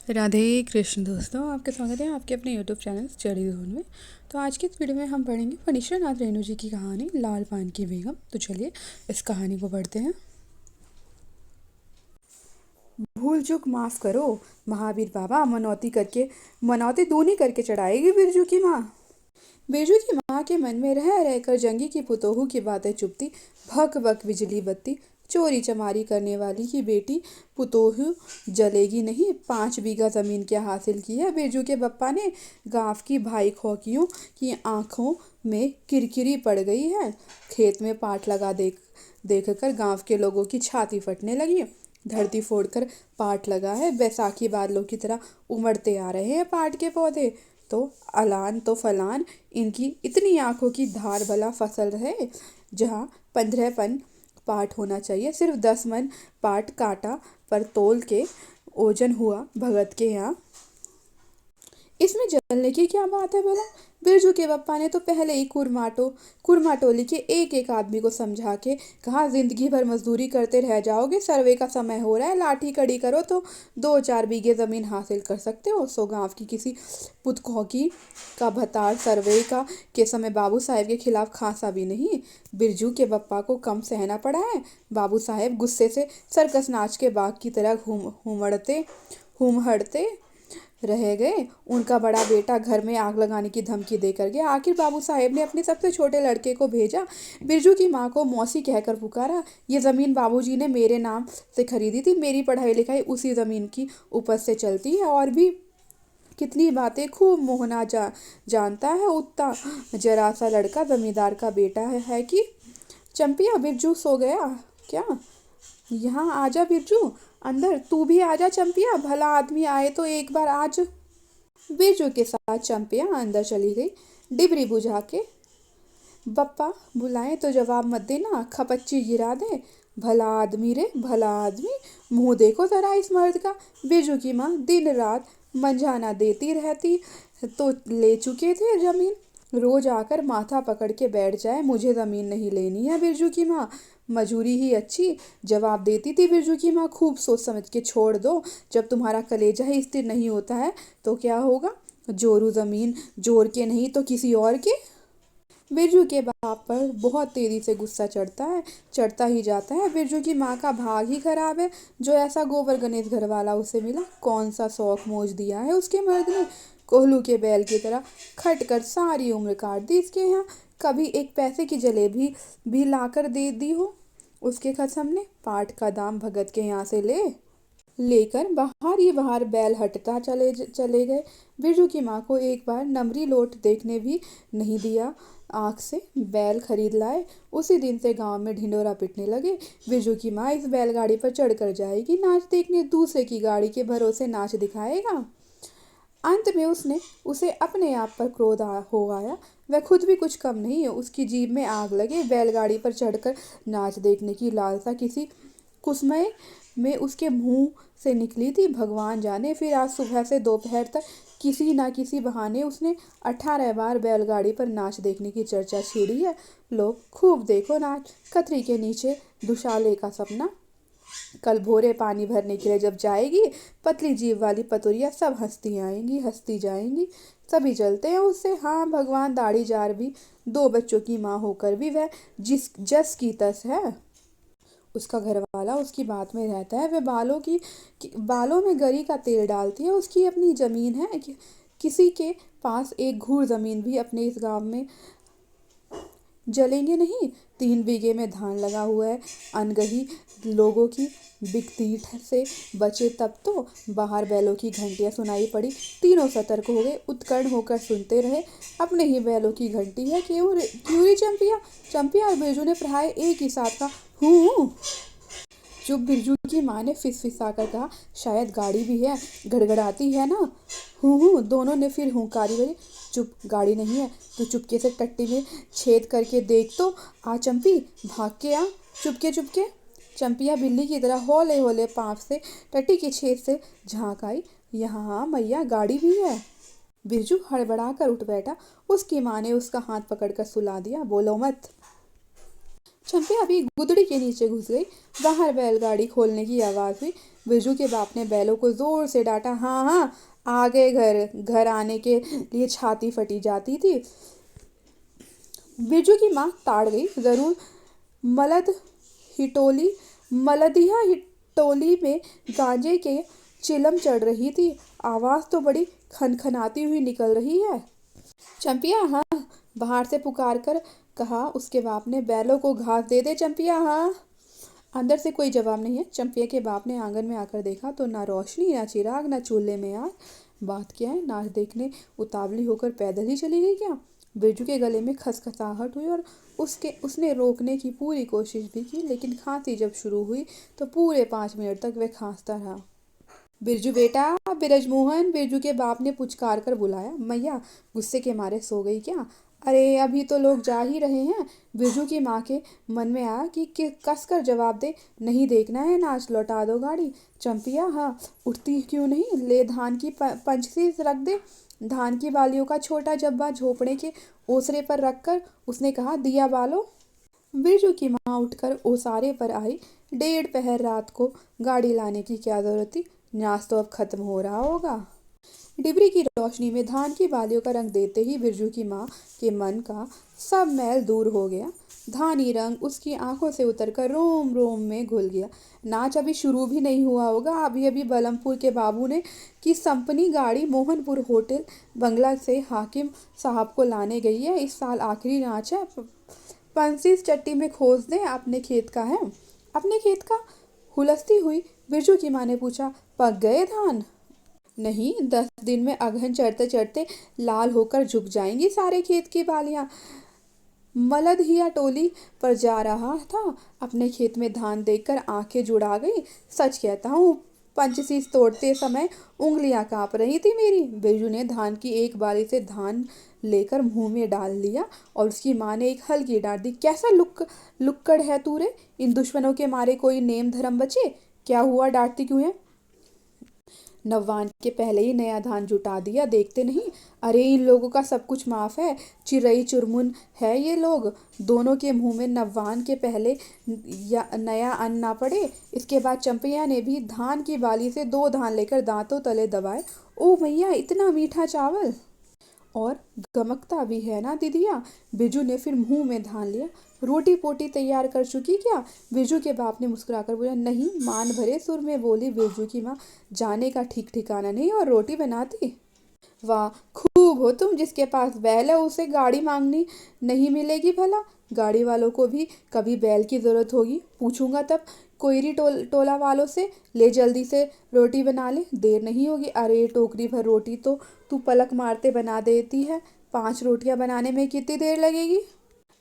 राधे कृष्ण दोस्तों, आपका स्वागत है आपके अपने यूट्यूब चैनल स्टडी जोन में। तो आज की इस वीडियो में हम पढ़ेंगे फणीश्वर नाथ रेणु जी की कहानी लाल पान की बेगम। तो चलिए इस कहानी को पढ़ते हैं। भूल चूक माफ करो महावीर बाबा, मनौती दूनी करके चढ़ाएगी बिरजू की माँ। बिरजू की माँ के मन में रह रहकर जंगी की पुतोहू की बातें चुपती। भक भक बिजली बत्ती, चोरी चमारी करने वाली की बेटी पुतोहू जलेगी नहीं। 5 बीघा जमीन क्या हासिल की है बिरजू के बप्पा ने। गांव की भाई खोकियों की आंखों में किरकिरी पड़ गई है। खेत में पाट लगा देख कर गांव के लोगों की छाती फटने लगी। धरती फोड़कर पाट लगा है, बैसाखी बादलों की तरह उमड़ते आ रहे हैं पाट के पौधे। तो अलान तो फलान, इनकी इतनी आंखों की धार भला फसल रहे। जहाँ 15 पन पाट होना चाहिए, सिर्फ 10 मन पाट काटा पर तोल के ओजन हुआ भगत के यहाँ। इसमें जलने की क्या बात है भला। बिरजू के बप्पा ने तो पहले ही कुरमाटोली के एक एक आदमी को समझा के कहा, जिंदगी भर मजदूरी करते रह जाओगे, सर्वे का समय हो रहा है, लाठी कड़ी करो तो 2-4 बीघे जमीन हासिल कर सकते हो। सो गांव की किसी पुतखौकी का भतार सर्वे का के समय बाबू साहेब के खिलाफ खासा भी नहीं। बिरजू के बप्पा को कम सहना पड़ा है। बाबू साहेब गुस्से से सर्कस नाच के बाघ की तरह हुमहड़ते रह गए। उनका बड़ा बेटा घर में आग लगाने की धमकी देकर गया। आखिर बाबू साहेब ने अपने सबसे छोटे लड़के को भेजा, बिरजू की माँ को मौसी कहकर पुकारा। ये ज़मीन बाबूजी ने मेरे नाम से खरीदी थी, मेरी पढ़ाई लिखाई उसी ज़मीन की उपज से चलती है। और भी कितनी बातें खूब मोहना जानता है उतना जरा सा लड़का जमींदार का बेटा है कि। चंपिया, बिरजू सो गया क्या? यहाँ आजा बिरजू, अंदर तू भी आजा चंपिया, भला आदमी आए तो एक बार आज। बिरजू के साथ चंपिया अंदर चली गई, डिबरी बुझा के। बप्पा बुलाए तो जवाब मत देना, खपच्ची गिरा दे। भला आदमी रे भला आदमी, मुंह देखो जरा इस मर्द का। बिरजू की माँ दिन रात मंझाना देती रहती तो ले चुके थे जमीन। रोज आकर माथा पकड़ के बैठ जाए, मुझे ज़मीन नहीं लेनी है। बिरजू की माँ मजूरी ही अच्छी जवाब देती थी। बिरजू की माँ खूब सोच समझ के छोड़ दो, जब तुम्हारा कलेजा ही स्थिर नहीं होता है तो क्या होगा। जोरू ज़मीन जोर के नहीं तो किसी और के। बिरजू के बाप पर बहुत तेजी से गुस्सा चढ़ता ही जाता है। बिरजू की माँ का भाग ही खराब है जो ऐसा गोबर गणेश घर वाला उसे मिला। कौन सा शौक मोज दिया है उसके मर्द ने, कोहलू के बैल की तरह खट कर सारी उम्र काट दी इसके यहाँ। कभी एक पैसे की जलेबी भी लाकर दे दी हो उसके खसम ने। पाट का दाम भगत के यहाँ से लेकर बाहर ही बाहर बैल हटता चले गए। बिरजू की माँ को एक बार नमरी लोट देखने भी नहीं दिया आँख से। बैल खरीद लाए, उसी दिन से गांव में ढिंडोरा पिटने लगे। बिरजू की माँ इस बैलगाड़ी पर चढ़कर जाएगी नाच देखने, दूसरे की गाड़ी के भरोसे नाच दिखाएगा। अंत में उसे अपने आप पर क्रोध हो आया। वह खुद भी कुछ कम नहीं है, उसकी जीभ में आग लगे। बैलगाड़ी पर चढ़कर नाच देखने की लालसा किसी कुसमय में उसके मुंह से निकली थी, भगवान जाने। फिर आज सुबह से दोपहर तक किसी ना किसी बहाने उसने 18 बार बैलगाड़ी पर नाच देखने की चर्चा छेड़ी है। लोग खूब देखो नाच, कतरी के नीचे दुशाले का सपना। कल भोरे पानी भरने के लिए जब जाएगी, पतली जीभ वाली पतुरिया सब हंसती आएंगी हंसती जाएंगी। सभी जलते हैं उससे। हाँ भगवान, दाढ़ी जार भी, 2 बच्चों की माँ होकर भी वह जस की तस है। उसका घरवाला उसकी बात में रहता है। वह बालों में गरी का तेल डालती है। उसकी अपनी जमीन है, किसी के पास एक घूर जमीन भी अपने इस गांव में जलेंगे नहीं। 3 बीघे में धान लगा हुआ है। अनगही लोगों की बिकतीट से बचे तब तो। बाहर बैलों की घंटियां सुनाई पड़ी। तीनों सतर्क हो गए, उत्कर्ण होकर सुनते रहे। अपने ही बैलों की घंटी है। क्यों रे चंपिया और बिरजू ने प्राय एक ही साथ का हूँ। चुप, बिरजू की माँ ने फिसफिसा कर कहा, शायद गाड़ी भी है, गड़गड़ाती है ना। हूँ दोनों ने फिर हुंकारी भरी। चुप, गाड़ी नहीं है तो चुपके से टट्टी में छेद करके देख तो आ चंपी, भाग के आ चुपके। चंपिया बिल्ली की तरह होले होले पाँव से टट्टी के छेद से झांक आई। यहाँ मैया, गाड़ी भी है। बिरजू हड़बड़ा कर उठ बैठा। उसकी माँ ने उसका हाथ पकड़कर सुला दिया। बोलो मत। चंपिया अभी गुदड़ी के नीचे घुस गई। बाहर बैलगाड़ी खोलने की आवाज़ हुई। बिरजू के बाप ने बैलों को जोर से डांटा। हाँ हाँ, आ गए घर। घर आने के लिए छाती फटी जाती थी। बिरजू की माँ ताड़ गई जरूर। मलद हिटोली मलदिया हिटोली में गांजे के चिलम चढ़ रही थी। आवाज तो बड़ी खनखनाती हुई निकल रही है। चंपिया हाँ, बाहर से पुकार कर कहा उसके बाप ने। बैलों को घास दे दे चंपिया हाँ। अंदर से कोई जवाब नहीं है। चंपिया के बाप ने आंगन में आकर देखा तो ना रोशनी, ना चिराग, ना चूल्हे में आग। बात क्या है, नाच देखने उतावली होकर पैदल ही चली गई क्या? बिरजू के गले में खसखसाहट हुई और उसने रोकने की पूरी कोशिश भी की, लेकिन खांसी जब शुरू हुई तो पूरे 5 मिनट तक वह खांसता रहा। बिरजू बेटा, बिरजमोहन, बिरजू के बाप ने पुचकार कर बुलाया। मैया गुस्से के मारे सो गई क्या? अरे अभी तो लोग जा ही रहे हैं। बिरजू की माँ के मन में आया कि कस कर जवाब दे। नहीं देखना है नाच, लौटा दो गाड़ी। चंपिया हाँ, उठती क्यों नहीं? ले धान की पंचसी रख दे। धान की बालियों का छोटा जब्बा झोपड़े के ओसरे पर रखकर उसने कहा, दिया बालो। बिरजू की माँ उठकर ओसारे पर आई। 1:30 रात को गाड़ी लाने की क्या जरूरत थी? नाच तो अब खत्म हो रहा होगा। डिबरी की रोशनी में धान की बालियों का रंग देते ही बिरजू की माँ के मन का सब मैल दूर हो गया। धानी रंग उसकी आंखों से उतरकर रोम रोम में घुल गया। नाच अभी शुरू भी नहीं हुआ होगा। अभी अभी बलमपुर के बाबू ने की संपनी गाड़ी मोहनपुर होटल बंगला से हाकिम साहब को लाने गई है। इस साल आखिरी नाच है। पंसीस चट्टी में खोज दे। अपने खेत का है। अपने खेत का? हुलसती हुई बिरजू की माँ ने पूछा। पक गए धान? नहीं, 10 दिन में अगहन चढ़ते चढ़ते लाल होकर झुक जाएंगी सारे खेत की बालियां। मलदहिया टोली पर जा रहा था। अपने खेत में धान देखकर आंखें जुड़ा गई। सच कहता हूँ, पंचसीस तोड़ते समय उंगलियां कांप रही थी मेरी। बिरजू ने धान की एक बाली से धान लेकर मुंह में डाल लिया और उसकी माँ ने एक हल्की डांट दी। कैसा लुक्कड़ है तू रे? इन दुश्मनों के मारे कोई नेम धर्म बचे? क्या हुआ, डांटती क्यों है? नव्वान के पहले ही नया धान जुटा दिया, देखते नहीं? अरे इन लोगों का सब कुछ माफ है। चिरई चुरमुन है ये लोग। दोनों के मुंह में नव्वान के पहले या नया अन्न ना पड़े। इसके बाद चंपैया ने भी धान की बाली से 2 धान लेकर दांतों तले दबाए। ओ मैया, इतना मीठा चावल! और गमकता भी है ना दीदिया। बिरजू ने फिर मुंह में धान लिया। रोटी पोटी तैयार कर चुकी क्या? बिरजू के बाप ने मुस्कुराकर बोला। नहीं, मान भरे सुर में बोली बिरजू की माँ। जाने का ठीक ठिकाना नहीं और रोटी बनाती। वाह, खूब हो तुम। जिसके पास बैल है उसे गाड़ी मांगनी नहीं मिलेगी भला। गाड़ी वालों को भी कभी बैल की जरूरत होगी, पूछूंगा तब। कोयरी टोला वालों से ले, जल्दी से रोटी बना ले, देर नहीं होगी। अरे टोकरी भर रोटी तो तू पलक मारते बना देती है। 5 रोटियां बनाने में कितनी देर लगेगी?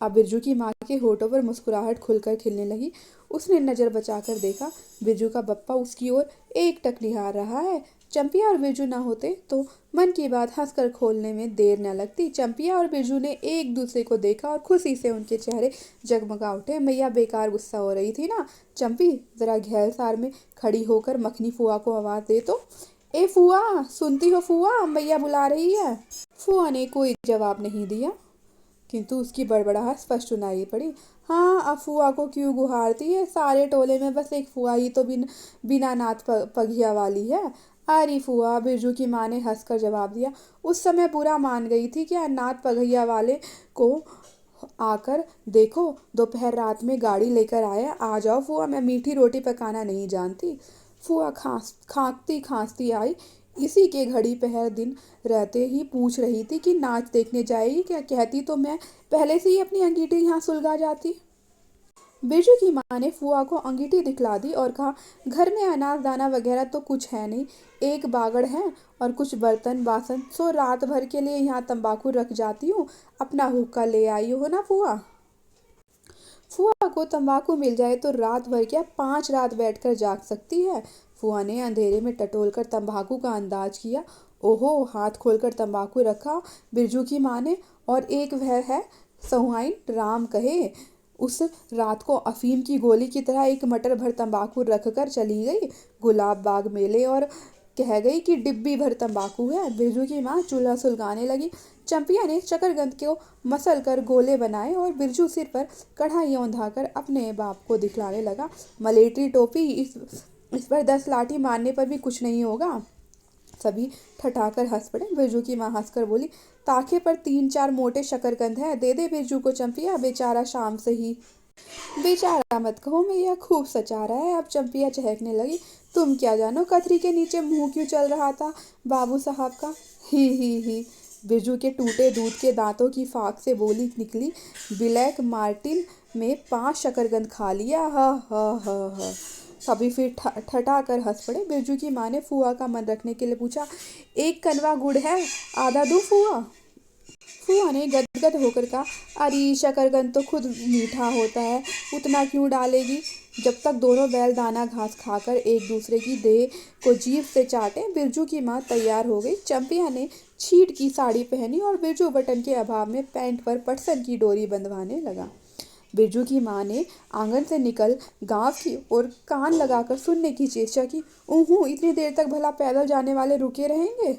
अब बिरजू की माँ के होठों पर मुस्कुराहट खुलकर खिलने लगी। उसने नजर बचाकर देखा। बिरजू का बप्पा उसकी ओर एकटक निहार रहा है। चंपिया और बिरजू ना होते तो मन की बात हंसकर खोलने में देर न लगती। चंपिया और बिरजू ने एक दूसरे को देखा और खुशी से उनके चेहरे जगमगा उठे। मैया बेकार गुस्सा हो रही थी ना? चंपी जरा घेर सार में खड़ी होकर मखनी फुआ को आवाज दे तो। ए फुआ, सुनती हो फुआ, मैया बुला रही है। फुआ ने कोई जवाब नहीं दिया, किंतु उसकी बड़बड़ाहट स्पष्ट सुनाई पड़ी। हाँ, अब फुआ को क्यों गुहारती है? सारे टोले में बस एक फुआ ही तो बिना नाथ पगिया वाली है। अरे फुआ, बिरजू की माँ ने हंसकर जवाब दिया। उस समय बुरा मान गई थी क्या? नाथ पगहिया वाले को आकर देखो, दोपहर रात में गाड़ी लेकर आया। आ जाओ फुआ, मैं मीठी रोटी पकाना नहीं जानती। फुआ खांसती खांसती आई। इसी के घड़ी पहर दिन रहते ही पूछ रही थी कि नाच देखने जाएगी क्या? कहती तो मैं पहले से ही अपनी अंगीठी यहाँ सुलगा जाती। बिरजू की माँ ने फुआ को अंगीठी दिखला दी और कहा, घर में अनाज दाना वगैरह तो कुछ है नहीं। एक बागड़ है और कुछ बर्तन बासन, सो रात भर के लिए यहाँ तंबाकू रख जाती हूँ। अपना हुक्का ले आई हो ना फुआ? फुआ को तंबाकू मिल जाए तो रात भर क्या, 5 रात बैठकर जाग सकती है। फुआ ने अंधेरे में टटोलकर तंबाकू का अंदाज किया। ओहो, हाथ खोलकर तंबाकू रखा बिरजू की माँ ने। और एक वह है सहुआइन, राम कहे, उस रात को अफीम की गोली की तरह एक मटर भर तंबाकू रखकर चली गई गुलाब बाग मेले और कह गई कि डिब्बी भर तंबाकू है। बिरजू की माँ चूल्हा सुलगाने लगी। चंपिया ने शकरकंद को मसल कर गोले बनाए और बिरजू सिर पर कढ़ाई औंधाकर अपने बाप को दिखलाने लगा। मलेट्री टोपी इस पर 10 लाठी मारने पर भी कुछ नहीं होगा। सभी ठठाकर हंस पड़े। बिरजू की माँ हंसकर बोली, ताके पर 3-4 मोटे शकरकंद है, दे दे बिरजू को चंपिया, बेचारा शाम से ही। बेचारा मत कहो मैया, खूब सचा रहा है। अब चंपिया चहकने लगी। तुम क्या जानो कथरी के नीचे मुंह क्यों चल रहा था बाबू साहब का। ही। बिरजू के टूटे दूध के दांतों की फाक से बोली निकली, ब्लैक मार्टिन में 5 शकरकंद खा लिया। ह। सभी फिर ठठा कर हंस पड़े। बिरजू की माँ ने फुआ का मन रखने के लिए पूछा, एक कनवा गुड़ है, आधा दूं फुआ। फुआ ने गदगद होकर कहा, अरे शकरकंद तो खुद मीठा होता है, उतना क्यों डालेगी। जब तक दोनों बैल दाना घास खाकर एक दूसरे की देह को जीभ से चाटे, बिरजू की माँ तैयार हो गई। चंपिया ने छीट की साड़ी पहनी और बिरजू बटन के अभाव में पैंट पर पटसन की डोरी बंधवाने लगा। बिरजू की माँ ने आंगन से निकल गांव की ओर कान लगाकर सुनने की चेष्टा की। ऊहू, इतनी देर तक भला पैदल जाने वाले रुके रहेंगे।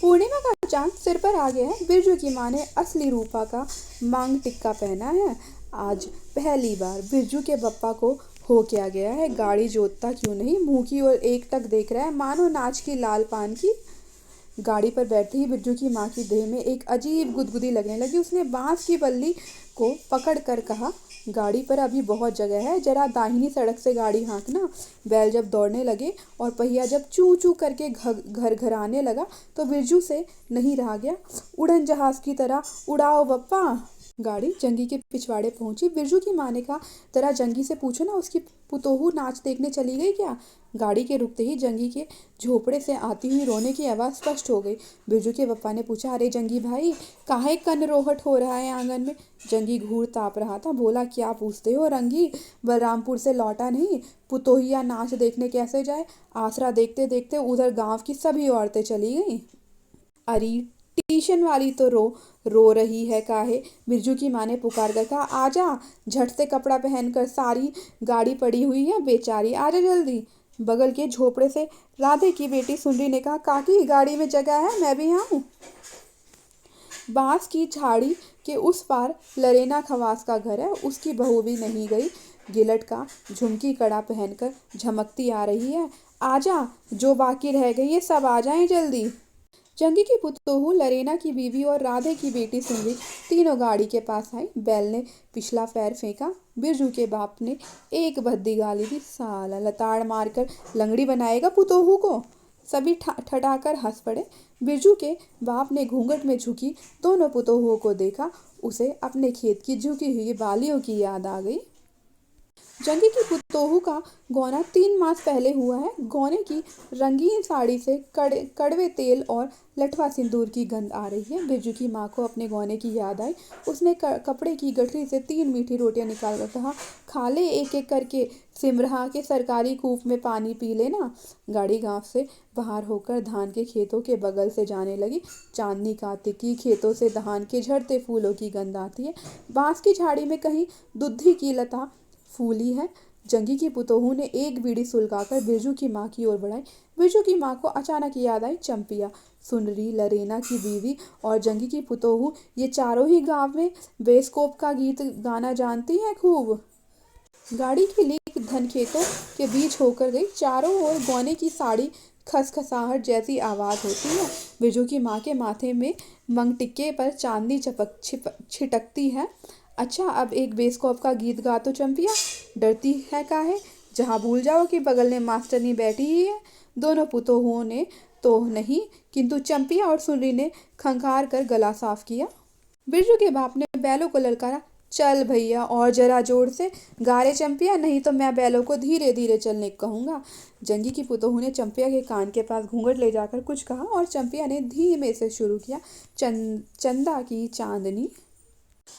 पूर्णिमा का चांद सिर पर आ गया है। बिरजू की माँ ने असली रूपा का मांग टिक्का पहना है। आज पहली बार बिरजू के बप्पा को हो क्या गया है। गाड़ी जोतता क्यों नहीं, मुंह की ओर एक टक देख रहा है, मानो नाच की लाल पान की। गाड़ी पर बैठते ही बिरजू की माँ की देह में एक अजीब गुदगुदी लगने लगी। उसने बांस की बल्ली को पकड़ कर कहा, गाड़ी पर अभी बहुत जगह है, जरा दाहिनी सड़क से गाड़ी हाँकना। बैल जब दौड़ने लगे और पहिया जब चू चू करके घर घर आने लगा तो बिरजू से नहीं रहा गया। उड़न जहाज की तरह उड़ाओ बप्पा। गाड़ी जंगी के पिछवाड़े पहुंची। बिरजू की माँ ने कहा, जरा जंगी से पूछो ना, उसकी पुतोहू नाच देखने चली गई क्या। गाड़ी के रुकते ही जंगी के झोपड़े से आती हुई रोने की आवाज़ स्पष्ट हो गई। बिरजू के पप्पा ने पूछा, अरे जंगी भाई, काहे कन रोहट हो रहा है आंगन में। जंगी घूर ताप रहा था। बोला, क्या पूछते हो रंगी, बलरामपुर से लौटा नहीं, पुतोहिया नाच देखने कैसे जाए। आसरा देखते देखते उधर गांव की सभी औरतें चली गईं। अरे ट्यूशन वाली तो रो रही है काहे। बिरजू की माँ ने पुकार कर कहा, आजा, झट से कपड़ा पहनकर, सारी गाड़ी पड़ी हुई है, बेचारी, आजा जल्दी। बगल के झोपड़े से राधे की बेटी सुंदरी ने कहा, काकी गाड़ी में जगह है, मैं भी आऊं। बांस की झाड़ी के उस पार लरेना खवास का घर है, उसकी बहू भी नहीं गई। गिलट का झुमकी कड़ा पहनकर झमकती आ रही है। आजा, जो बाकी रह गई है सब आ जाएं जल्दी। जंगी की पुतोहू, लरेना की बीवी और राधे की बेटी सुंदरी तीनों गाड़ी के पास आई। बैल ने पिछला पैर फेंका। बिरजू के बाप ने एक भद्दी गाली दी, साला लताड़ मारकर लंगड़ी बनाएगा पुतोहू को। सभी ठठाकर हंस पड़े। बिरजू के बाप ने घूंघट में झुकी दोनों पुतोहुओं को देखा। उसे अपने खेत की झुकी हुई बालियों की याद आ गई। जंगी की पुतोहू का गौना 3 मास पहले हुआ है। गौने की रंगीन साड़ी से कड़वे तेल और लठवा सिंदूर की गंध आ रही है। बिरजू की माँ को अपने गौने की याद आई। उसने कपड़े की गठरी से 3 मीठी रोटियां निकाल कर कहा, खा ले एक एक करके, सिमरहा के सरकारी कूप में पानी पी लेना। गाड़ी गांव से बाहर होकर धान के खेतों के बगल से जाने लगी। चांदनी कार्तिक की खेतों से धान के झड़ते फूलों की गंध आती है। बांस की झाड़ी में कहीं दुधी की लता फूली है। जंगी की पुतोहू ने एक बीड़ी सुलगाकर बिरजू की माँ की ओर बढ़ाई। बिरजू की माँ को अचानक याद आई चंपिया, सुनरी, लरेना की बीवी और जंगी की पुतोहू, ये चारों ही गांव में बेस्कोप का गीत गाना जानती हैं खूब। गाड़ी की लीक धन खेतों के बीच होकर गई। चारों ओर गौने की साड़ी खसखसाहट जैसी आवाज़ होती है। बिरजू की माँ के माथे में मंगटिक्के पर चांदनी छिटकती है। अच्छा, अब एक बेस्कॉप का गीत गा तो चंपिया, डरती है काहे, जहाँ भूल जाओ कि बगल में मास्टरनी बैठी ही है। दोनों पुतोहुओं ने तो नहीं, किंतु चंपिया और सुनरी ने खंखार कर गला साफ किया। बिरजू के बाप ने बैलों को ललकारा, चल भैया और जरा जोर से गा रे चंपिया, नहीं तो मैं बैलों को धीरे धीरे चलने कहूँगा। जंगी की पुतोहू ने चंपिया के कान के पास घूंघट ले जाकर कुछ कहा और चंपिया ने धीमे से शुरू किया, चंदा की चांदनी।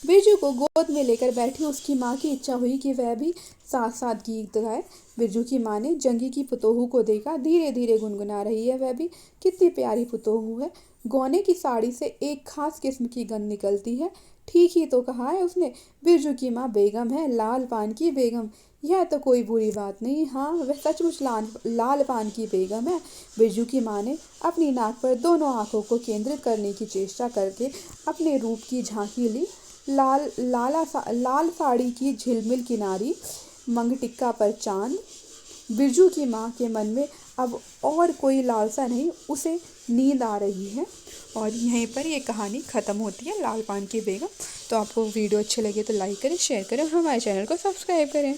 बिरजू को गोद में लेकर बैठी उसकी माँ की इच्छा हुई कि वह भी साथ साथ गीत गाए। बिरजू की माँ ने जंगी की पुतोहू को देखा, धीरे धीरे गुनगुना रही है वह भी, कितनी प्यारी पुतोहू है। गौने की साड़ी से एक खास किस्म की गंध निकलती है। ठीक ही तो कहा है उसने, बिरजू की माँ बेगम है, लाल पान की बेगम। यह तो कोई बुरी बात नहीं, हाँ वह सचमुच लाल पान की बेगम है। बिरजू की माँ ने अपनी नाक पर दोनों आंखों को केंद्रित करने की चेष्टा करके अपने रूप की झांकी ली। लाल साड़ी की झिलमिल किनारी, मंगटिक्का पर चांद, बिरजू की माँ के मन में अब और कोई लालसा नहीं, उसे नींद आ रही है। और यहीं पर ये कहानी ख़त्म होती है, लाल पान की बेगम। तो आपको वीडियो अच्छे लगे तो लाइक करें, शेयर करें, हमारे चैनल को सब्सक्राइब करें।